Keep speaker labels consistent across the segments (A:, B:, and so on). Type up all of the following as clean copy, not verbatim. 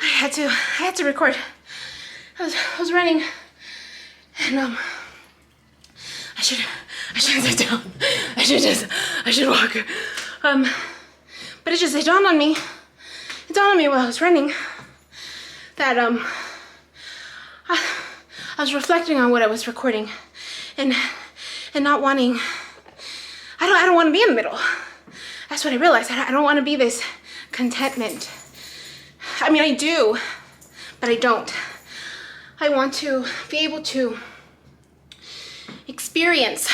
A: I had to record. I was running, and I should sit down. I should walk. But it dawned on me. It dawned on me while I was running that I was reflecting on what I was recording, and not wanting. I don't want to be in the middle. That's what I realized. I don't want to be this contentment. I mean, I do, but I don't. I want to be able to experience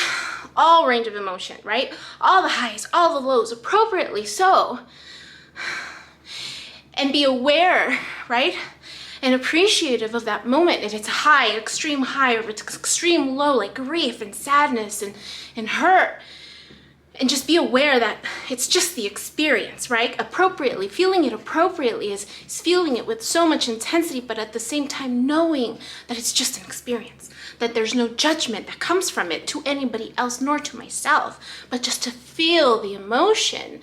A: all range of emotion, right? All the highs, all the lows, appropriately so. And be aware, right? And appreciative of that moment. If it's a high, an extreme high, or if it's extreme low, like grief and sadness and hurt. And just be aware that it's just the experience, right? Appropriately, feeling it appropriately is feeling it with so much intensity, but at the same time knowing that it's just an experience, that there's no judgment that comes from it to anybody else nor to myself, but just to feel the emotion.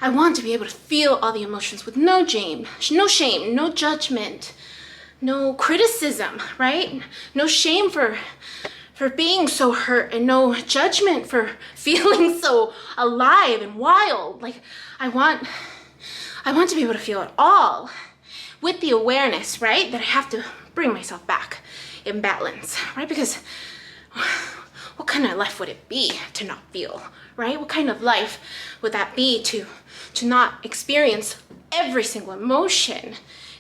A: I want to be able to feel all the emotions with no shame, no judgment, no criticism, right? No shame for being so hurt, and no judgment for feeling so alive and wild. Like, I want to be able to feel it all with the awareness, right? That I have to bring myself back in balance, right? Because what kind of life would it be to not feel, right? What kind of life would that be to not experience every single emotion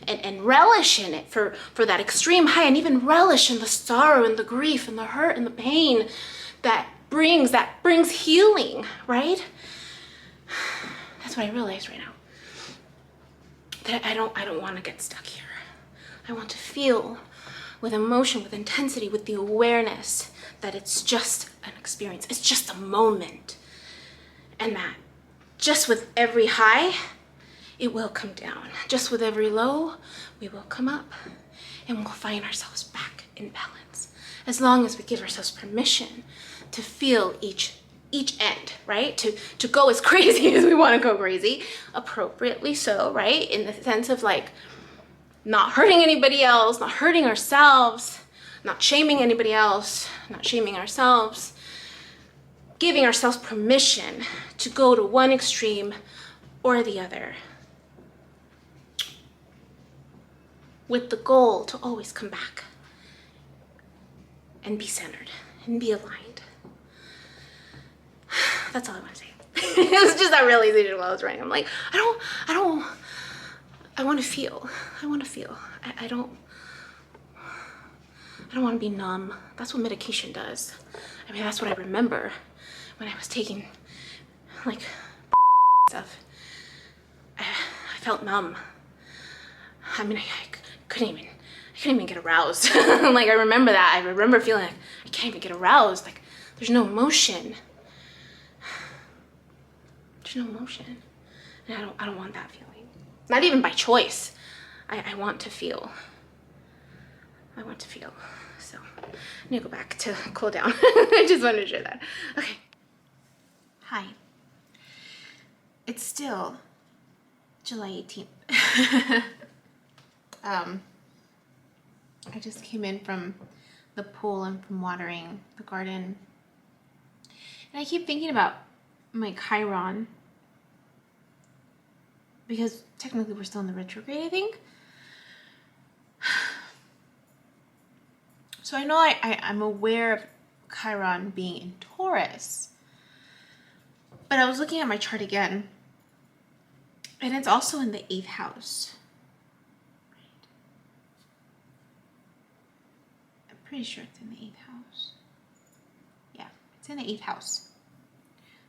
A: and relish in it for that extreme high, and even relish in the sorrow and the grief and the hurt and the pain that brings healing, right? That's what I realize right now. That I don't want to get stuck here. I want to feel with emotion, with intensity, with the awareness that it's just an experience. It's just a moment. And that just with every high, it will come down. Just with every low, we will come up, and we'll find ourselves back in balance. As long as we give ourselves permission to feel each end, right? To go as crazy as we want to go crazy, appropriately so, right? In the sense of like not hurting anybody else, not hurting ourselves, not shaming anybody else, not shaming ourselves, giving ourselves permission to go to one extreme or the other, with the goal to always come back and be centered and be aligned. That's all I want to say. It was just that realization while I was writing. I'm like, I want to feel. I don't want to be numb. That's what medication does. I mean, that's what I remember when I was taking like stuff. I felt numb. I mean, I couldn't even get aroused. Like, I remember that. I remember feeling like I can't even get aroused. Like, there's no emotion. There's no emotion. And I don't want that feeling. Not even by choice. I want to feel. I want to feel. So I need to go back to cool down. I just wanted to share that. Okay. Hi. It's still July 18th. I just came in from the pool and from watering the garden. And I keep thinking about my Chiron, because technically we're still in the retrograde, I think. So I know I'm aware of Chiron being in Taurus, but I was looking at my chart again, and it's also in the 8th house. I'm pretty sure it's in the 8th house. Yeah, it's in the 8th house.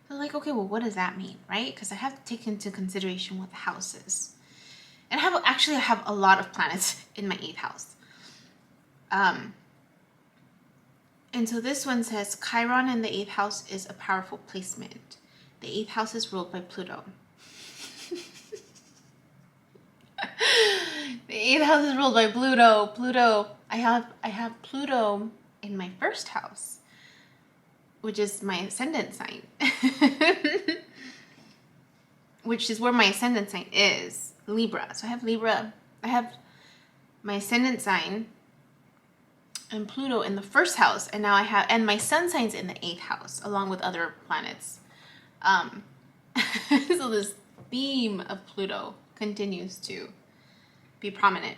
A: So like, okay, well, what does that mean, right? Because I have to take into consideration what the house is. And I have a lot of planets in my 8th house. And so this one says, Chiron in the 8th house is a powerful placement. The 8th house is ruled by Pluto. The 8th house is ruled by Pluto. I have Pluto in my 1st house, which is my ascendant sign. Which is where my ascendant sign is, Libra. So I have I have my ascendant sign and Pluto in the first house, and now I have, and my sun sign's in the 8th house, along with other planets. So this theme of Pluto continues to be prominent.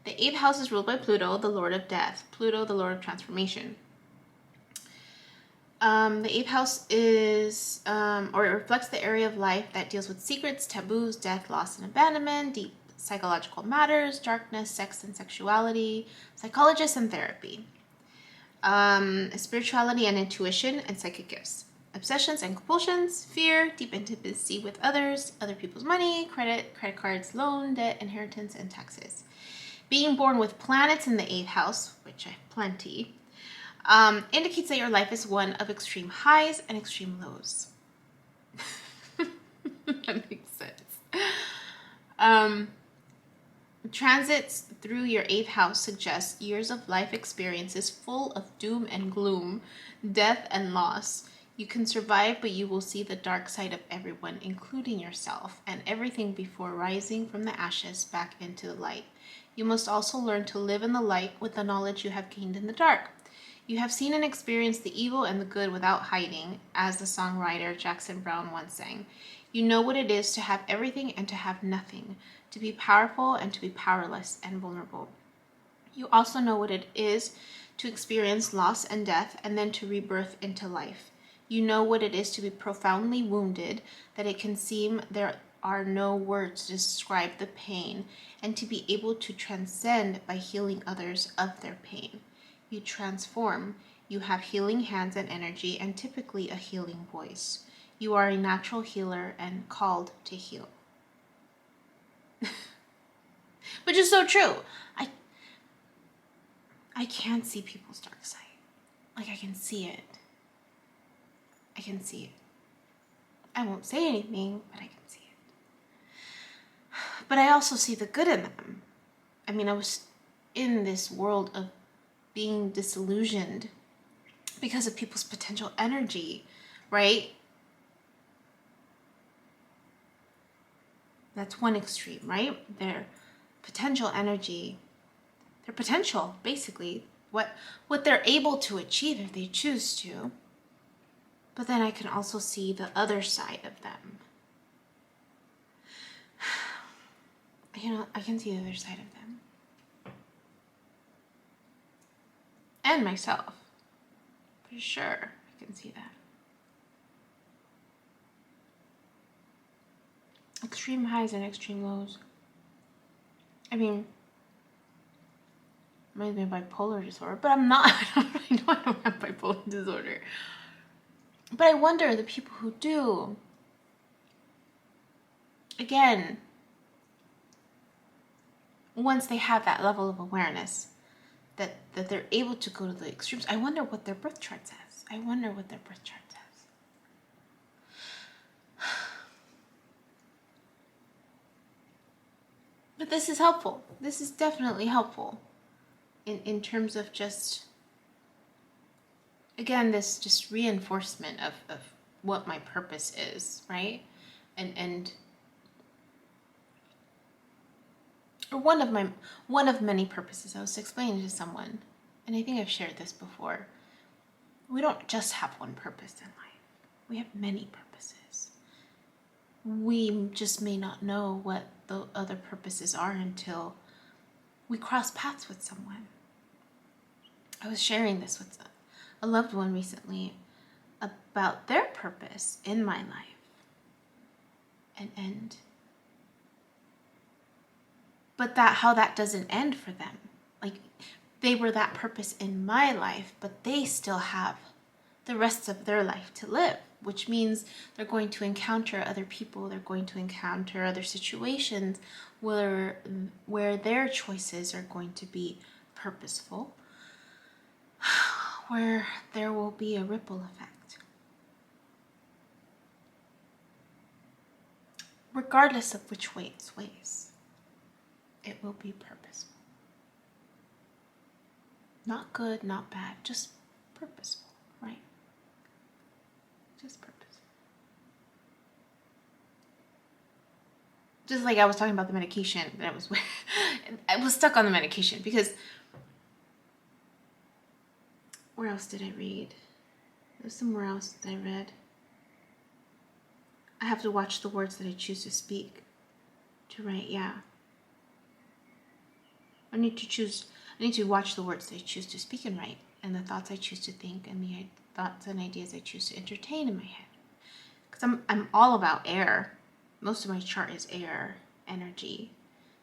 A: The 8th house is ruled by Pluto, the Lord of Death. Pluto, the Lord of Transformation. The 8th house is, or it reflects the area of life that deals with secrets, taboos, death, loss, and abandonment, deep psychological matters, darkness, sex and sexuality, psychologists and therapy, spirituality and intuition, and psychic gifts, obsessions and compulsions, fear, deep intimacy with others, other people's money, credit cards, loan, debt, inheritance, and taxes. Being born with planets in the 8th house, which I have plenty, indicates that your life is one of extreme highs and extreme lows. That makes sense. Transits through your 8th house suggest years of life experiences full of doom and gloom, death and loss. You can survive, but you will see the dark side of everyone, including yourself, and everything before rising from the ashes back into the light. You must also learn to live in the light with the knowledge you have gained in the dark. You have seen and experienced the evil and the good without hiding, as the songwriter Jackson Browne once sang. You know what it is to have everything and to have nothing, to be powerful and to be powerless and vulnerable. You also know what it is to experience loss and death and then to rebirth into life. You know what it is to be profoundly wounded, that it can seem there are no words to describe the pain, and to be able to transcend by healing others of their pain. You transform. You have healing hands and energy, and typically a healing voice. You are a natural healer and called to heal. Which is so true. I can't see people's dark side. Like, I can see it. I can see it. I won't say anything, but I can see it. But I also see the good in them. I mean, I was in this world of being disillusioned because of people's potential energy, right? That's one extreme, right? Their potential energy, their potential, basically, what they're able to achieve if they choose to. But then I can also see the other side of them. I can see the other side of them. And myself. For sure, I can see that. Extreme highs and extreme lows. I mean, reminds me of bipolar disorder, but I'm not. I know I don't have bipolar disorder. But I wonder, the people who do, again, once they have that level of awareness, that they're able to go to the extremes, I wonder what their birth chart says. But this is helpful. This is definitely helpful in terms of just, again, this just reinforcement of what my purpose is, right? And or one of many purposes. I was explaining to someone, and I think I've shared this before. We don't just have one purpose in life. We have many purposes. We just may not know what the other purposes are until we cross paths with someone. I was sharing this with a loved one recently about their purpose in my life. But how that doesn't end for them. Like, they were that purpose in my life, but they still have the rest of their life to live, which means they're going to encounter other people, they're going to encounter other situations where their choices are going to be purposeful, where there will be a ripple effect. Regardless of which way it sways, it will be purposeful. Not good, not bad, just purposeful, right? Just purposeful. just like I was talking about the medication, that I was stuck on the medication because where else did I read? There was somewhere else that I read. I have to watch the words that I choose to speak, to write, yeah. I need to watch the words that I choose to speak and write, and the thoughts I choose to think, and the thoughts and ideas I choose to entertain in my head. Because I'm all about air. Most of my chart is air energy.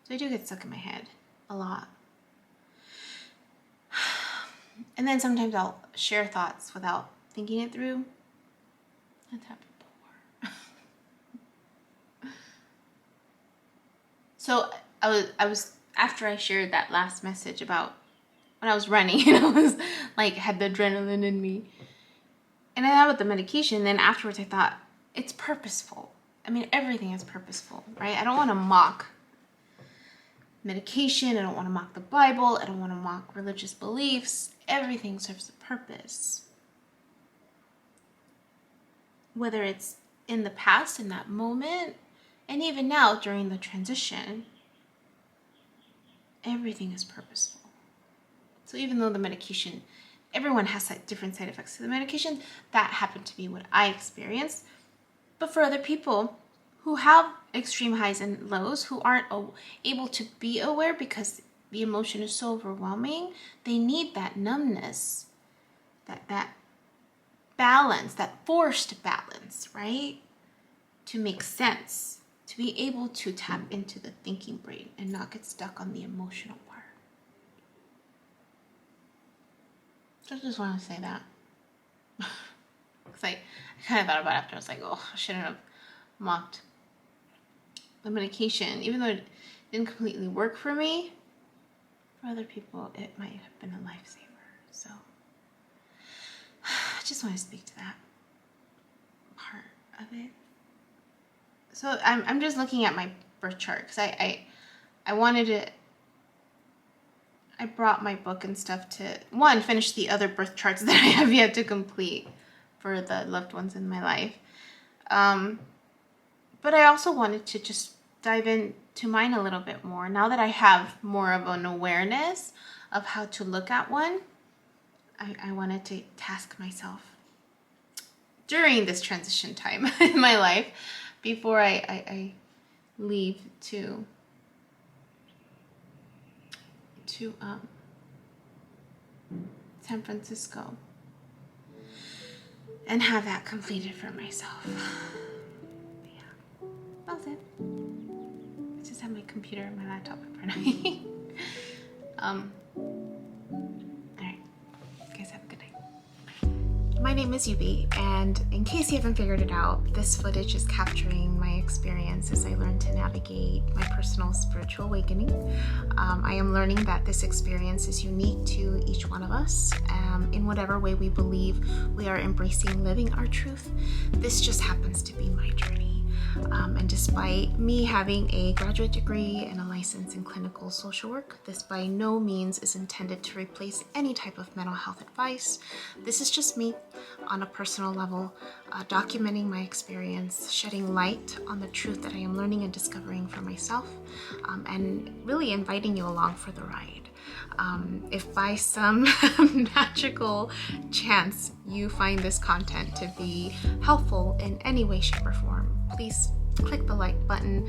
A: So I do get stuck in my head a lot. And then sometimes I'll share thoughts without thinking it through. That's happened before. So I was after I shared that last message about when I was running and I was like had the adrenaline in me. And I thought about the medication, then afterwards I thought, it's purposeful. I mean, everything is purposeful, right? I don't want to mock medication. I don't want to mock the Bible. I don't want to mock religious beliefs. Everything serves a purpose. Whether it's in the past, in that moment, and even now during the transition, everything is purposeful. So even though the medication, everyone has different side effects to the medication, that happened to be what I experienced. But for other people who have extreme highs and lows, who aren't able to be aware because the emotion is so overwhelming, they need that numbness, that balance, that forced balance, right? To make sense, to be able to tap into the thinking brain and not get stuck on the emotional part. So I just want to say that. Because I kind of thought about it after. I was like, oh, I shouldn't have mocked the medication. Even though it didn't completely work for me, for other people, it might have been a lifesaver. So I just want to speak to that part of it. So I'm just looking at my birth chart because I wanted to. I brought my book and stuff to, one, finish the other birth charts that I have yet to complete for the loved ones in my life. But I also wanted to just dive into mine a little bit more. Now that I have more of an awareness of how to look at one, I wanted to task myself during this transition time in my life before I leave to San Francisco and have that completed for myself. But yeah, that was it. I just have my computer and my laptop in front of me. Alright, guys, have a good night. My name is Yubi, and in case you haven't figured it out, this footage is capturing my experience as I learn to navigate my personal spiritual awakening. I am learning that this experience is unique to each one of us. In whatever way we believe we are embracing living our truth, this just happens to be my journey. And despite me having a graduate degree and a license in clinical social work, this by no means is intended to replace any type of mental health advice. This is just me on a personal level, documenting my experience, shedding light on the truth that I am learning and discovering for myself, and really inviting you along for the ride. If by some magical chance you find this content to be helpful in any way, shape, or form, please click the like button,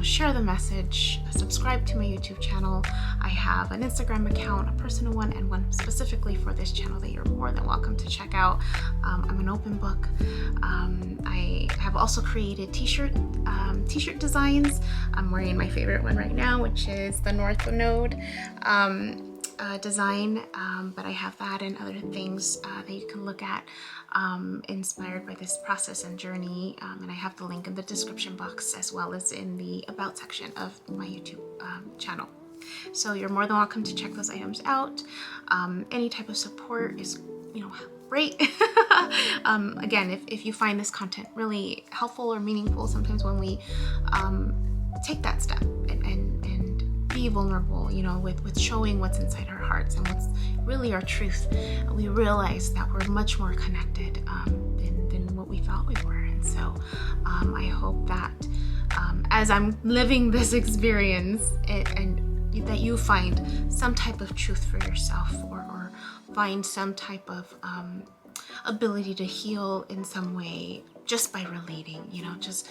A: share the message, subscribe to my YouTube channel. I have an Instagram account, a personal one, and one specifically for this channel that you're more than welcome to check out. I'm an open book. I have also created t-shirt designs. I'm wearing my favorite one right now, which is the North Node design, but I have that and other things that you can look at inspired by this process and journey, and I have the link in the description box as well as in the about section of my YouTube channel. So you're more than welcome to check those items out. Any type of support is great. Again, if you find this content really helpful or meaningful, sometimes when we take that step and be vulnerable, with showing what's inside our hearts and what's really our truth, we realize that we're much more connected than what we thought we were. And so I hope that as I'm living this experience, and that you find some type of truth for yourself, or find some type of ability to heal in some way just by relating, you know, just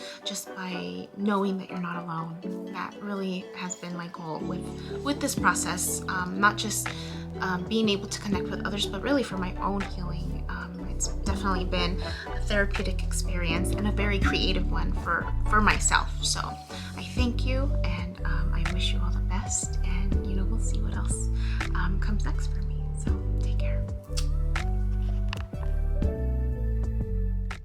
A: by knowing that you're not alone. That really has been my goal with this process, not just being able to connect with others, but really for my own healing. It's definitely been a therapeutic experience and a very creative one for myself. So I thank you, and I wish you all the best, and you know, we'll see what else comes next for me. So take care.